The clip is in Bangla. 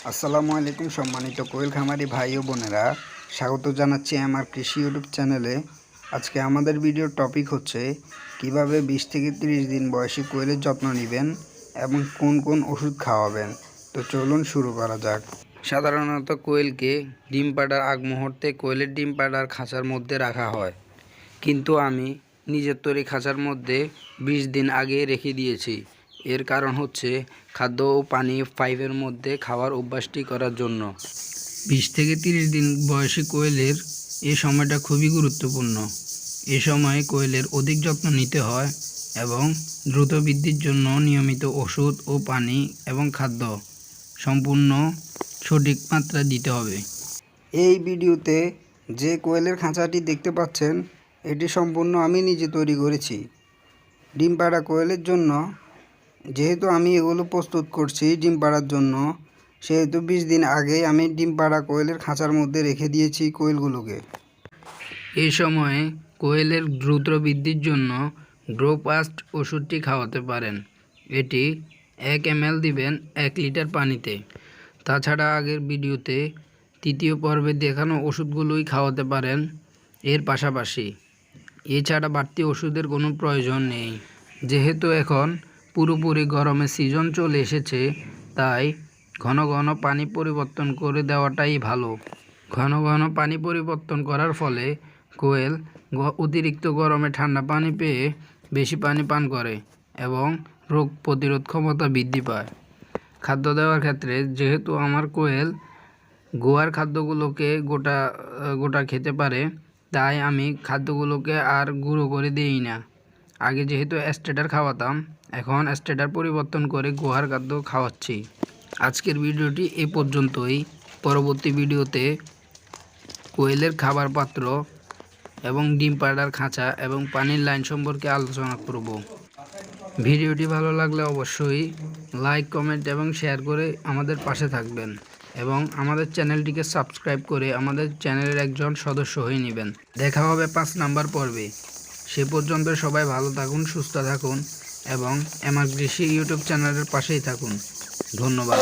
আসসালামু আলাইকুম সম্মানিত কোয়েল খামারি ভাই ও বোনেরা, স্বাগত জানাচ্ছি আমার কৃষি ইউটিউব চ্যানেলে। আজকে আমাদের ভিডিওর টপিক হচ্ছে কিভাবে 20 থেকে 30 দিন বয়সী কোয়েলের যত্ন নেবেন এবং কোন কোন ওষুধ খাওয়াবেন। তো চলুন শুরু করা যাক। সাধারণত কোয়েলকে ডিম পাড়ার আগ মুহূর্তে কোয়েলের ডিম পাড়ার খাঁচার মধ্যে রাখা হয়, কিন্তু আমি নিজের তৈরি খাঁচার মধ্যে 20 দিন আগে রেখে দিয়েছি। এর কারণ হচ্ছে খাদ্য ও পানি পাইপের মধ্যে খাওয়ার অভ্যাসটি করার জন্য। 20 থেকে 30 দিন বয়সী কোয়েলের এই সময়টা খুবই গুরুত্বপূর্ণ। এ সময় কোয়েলের অধিক যত্ন নিতে হয় এবং দ্রুত বৃদ্ধির জন্য নিয়মিত ওষুধ ও পানি এবং খাদ্য সম্পূর্ণ সঠিক মাত্রায় দিতে হবে। এই ভিডিওতে যে কোয়েলের খাঁচাটি দেখতে পাচ্ছেন, এটি সম্পূর্ণ আমি নিজে তৈরি করেছি ডিম পাড়া কোয়েলের জন্য। যেহেতু আমি এগুলো প্রস্তুত করছি ডিম পাড়ার জন্য, সেহেতু 20 দিন আগেই আমি ডিম পাড়া কোয়েলের খাঁচার মধ্যে রেখে দিয়েছি কোয়েলগুলোকে। এই সময়ে কোয়েলের দ্রুত বৃদ্ধির জন্য গ্রোপাস্ট ওষুধটি খাওয়াতে পারেন। এটি 1 ml দিবেন 1 লিটার পানিতে। তাছাড়া আগের ভিডিওতে তৃতীয় পর্বে দেখানো ওষুধগুলোই খাওয়াতে পারেন এর পাশাপাশি। এছাড়া বাড়তি ওষুধের কোনো প্রয়োজন নেই। যেহেতু এখন পুরোপুরি গরমের সিজন চলে এসেছে, তাই ঘন ঘন পানি পরিবর্তন করে দেওয়াটাই ভালো। ঘন ঘন পানি পরিবর্তন করার ফলে কোয়েল অতিরিক্ত গরমে ঠান্ডা পানি পেয়ে বেশি পানি পান করে এবং রোগ প্রতিরোধ ক্ষমতা বৃদ্ধি পায়। খাদ্য দেওয়ার ক্ষেত্রে যেহেতু আমার কোয়েল গোয়ার খাদ্যগুলোকে গোটা খেতে পারে, তাই আমি খাদ্যগুলোকে আর গুঁড়ো করে দিই না। আগে যেহেতু স্ট্যাটার খাওয়াতাম, এখন স্ট্যাটার পরিবর্তন করে গুহার খাদ্য খাওয়াচ্ছি। আজকের ভিডিওটি এ পর্যন্তই। পরবর্তী ভিডিওতে কোয়েলের খাবার পাত্র এবং ডিম পাড়ার খাঁচা এবং পানির লাইন সম্পর্কে আলোচনা করব। ভিডিওটি ভালো লাগলে অবশ্যই লাইক, কমেন্ট এবং শেয়ার করে আমাদের পাশে থাকবেন এবং আমাদের চ্যানেলটিকে সাবস্ক্রাইব করে আমাদের চ্যানেলের একজন সদস্য হয়ে নেবেন। দেখা হবে 5 নাম্বার পর্বে। সে পর্যন্ত সবাই ভালো থাকুন, সুস্থ থাকুন এবং আমার কৃষি ইউটিউব চ্যানেলের পাশেই থাকুন। ধন্যবাদ।